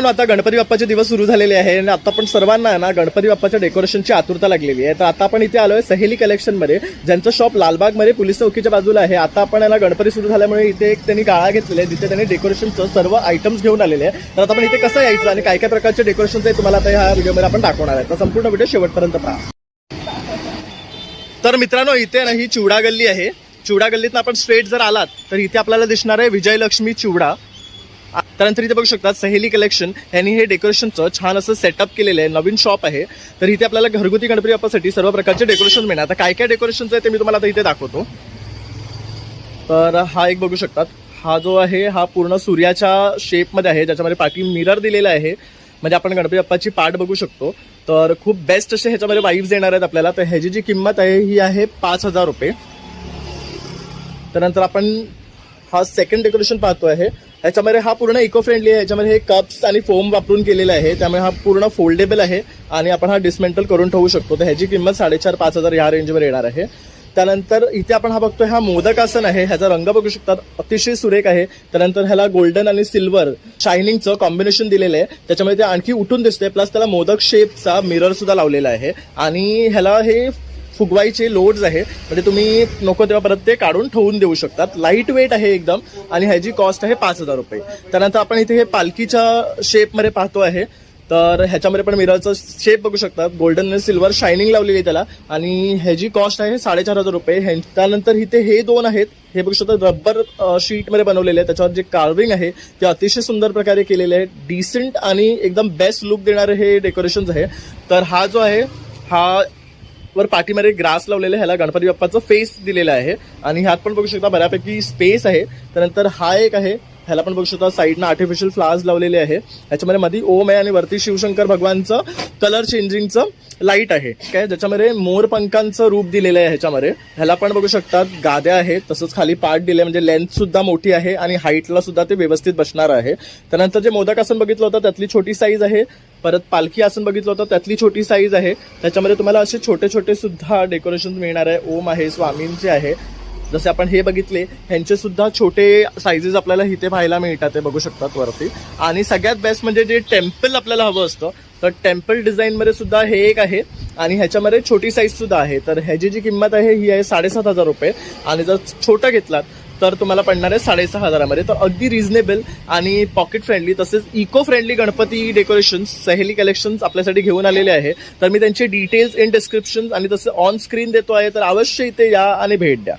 आता गणपती बाप्पाचे दिवस सुरू झालेले आहे आणि आता पण सर्वांना ना गणपती बाप्पाच्या डेकोरेशनची आतुरता लागलेली आहे. तर आता आपण इथे आलोय सहेली कलेक्शनमध्ये, ज्यांचं शॉप लालबागमध्ये पोलीस चौकीच्या बाजूला आहे. आता आपण याला गणपती सुरू झाल्यामुळे इथे एक त्यांनी गाळा घेतलेला आहे, जिथे त्यांनी डेकोरेशनचं सर्व आयटम्स घेऊन आलेले आहे. तर आता आपण इथे कसं यायचं आणि काय काय प्रकारचे डेकोरेशन्स आहे तुम्हाला आता ह्या व्हिडिओमध्ये आपण दाखवणार आहे. तर संपूर्ण व्हिडिओ शेवटपर्यंत पहा. तर मित्रांनो, इथे ना ही चिवडा गल्ली आहे. चिवडा गल्लीतनं आपण स्ट्रेट जर आलात तर इथे आपल्याला दिसणार आहे विजयलक्ष्मी चिवडा. त्यानंतर इथे बघू शकता सहेली कलेक्शन यांनी हे डेकोरेशनचं छान असं सेटअप केलेलं आहे. नवीन शॉप आहे. तर इथे आपल्याला घरगुती गणपती बाप्पासाठी सर्व प्रकारचे डेकोरेशन मिळणार. आता काय काय डेकोरेशन्स आहे ते मी तुम्हाला आता इथे दाखवतो. तर हा एक बघू शकतात, हा जो आहे हा पूर्ण सूर्याच्या शेपमध्ये आहे, ज्याच्यामध्ये पाठी मिरर दिलेला आहे, म्हणजे आपण गणपती बाप्पाची पाठ बघू शकतो. तर खूप बेस्ट असे ह्याच्यामध्ये वाईब्स येणार आहेत आपल्याला. तर ह्याची जी किंमत आहे ही आहे 5,000 रुपये. त्यानंतर आपण हा सेकंड डेकोरेशन पाहतो आहे. ह्याच्यामध्ये हा पूर्ण इको फ्रेंडली आहे. ह्याच्यामध्ये हे कप्स आणि फोम वापरून केलेला आहे, त्यामुळे हा पूर्ण फोल्डेबल आहे आणि आपण हा डिसमेंटल करून ठेवू शकतो. तर ह्याची किंमत 4,500-5,000 या रेंजवर येणार आहे. त्यानंतर इथे आपण हा बघतोय हा मोदक आसन आहे. ह्याचा रंग बघू शकतात, अतिशय सुरेख आहे. त्यानंतर ह्याला गोल्डन आणि सिल्वर शायनिंगचं कॉम्बिनेशन दिलेलं आहे, त्याच्यामुळे ते आणखी उठून दिसते. प्लस त्याला मोदक शेपचा मिरर सुद्धा लावलेला आहे आणि ह्याला हे फुगवायचे लोड्स आहे, म्हणजे तुम्ही नको तेव्हा परत ते काढून ठेवून देऊ शकतात. लाईट वेट आहे एकदम आणि ह्याची कॉस्ट आहे 5,000 रुपये. त्यानंतर आपण इथे हे पालखीच्या शेपमध्ये पाहतो आहे. तर ह्याच्यामध्ये पण मिररचं शेप बघू शकतात, गोल्डन आणि सिल्वर शायनिंग लावलेली आहे त्याला आणि ह्याची कॉस्ट आहे 4,500 रुपये. त्यानंतर इथे हे दोन आहेत, हे बघू शकतात रबर शीटमध्ये बनवलेले आहे. त्याच्यावर जे कार्विंग आहे ते अतिशय सुंदर प्रकारे केलेले आहे. डिसेंट आणि एकदम बेस्ट लुक देणारे हे डेकोरेशन आहे. तर हा जो आहे हा वर पाठीमध्ये ग्रास लावलेला, ह्याला गणपती बाप्पाचं फेस दिलेलं आहे आणि ह्यात पण बघू शकता बऱ्यापैकी स्पेस आहे. त्यानंतर हा एक आहे, ह्याला पण बघू शकता साईडनं आर्टिफिशियल फ्लावर्स लावलेले आहे. ह्याच्यामध्ये मध्ये ओम आहे आणि वरती शिवशंकर भगवानचं कलर चेंजिंगचं लाईट आहे, काय ज्याच्यामध्ये मोरपंखांचं रूप दिलेलं आहे. ह्याच्यामध्ये ह्याला पण बघू शकतात गाद्या आहेत, तसंच खाली पार्ट दिले, म्हणजे लेंथ सुद्धा मोठी आहे आणि हाईटला सुद्धा ते व्यवस्थित बसणार आहे. त्यानंतर जे मोदक आसन बघितलं होतं त्यातली छोटी साईज आहे. परत पालखी आसन बघितलं होतं त्यातली छोटी साईज आहे. त्याच्यामध्ये तुम्हाला असे छोटे छोटे सुद्धा डेकोरेशन मिळणार आहे. ओम आहे, स्वामींचे आहे, जसे आपण हे बघितले ह्यांचे सुद्धा छोटे साईजेस आपल्याला इथे पाहायला मिळतात, ते बघू शकतात वरती. आणि सगळ्यात बेस्ट म्हणजे जे टेम्पल आपल्याला हवं असतं, तर टेम्पल डिझाईनमध्ये सुद्धा हे एक आहे आणि ह्याच्यामध्ये छोटी साईज सुद्धा आहे. तर ह्याची जी किंमत आहे ही आहे 7,500 रुपये आणि जर छोटा घेतलात तर तुम्हाला पडणार आहे 6,500 मध्ये. तर अगदी रिझनेबल आणि पॉकेट फ्रेंडली तसेच इको फ्रेंडली गणपती डेकोरेशन सहेली कलेक्शन्स आपल्यासाठी घेऊन आलेले आहे. तर मी त्यांचे डिटेल्स इन डिस्क्रिप्शन आणि तसे ऑन स्क्रीन देतो आहे, तर अवश्य इथे या आणि भेट द्या.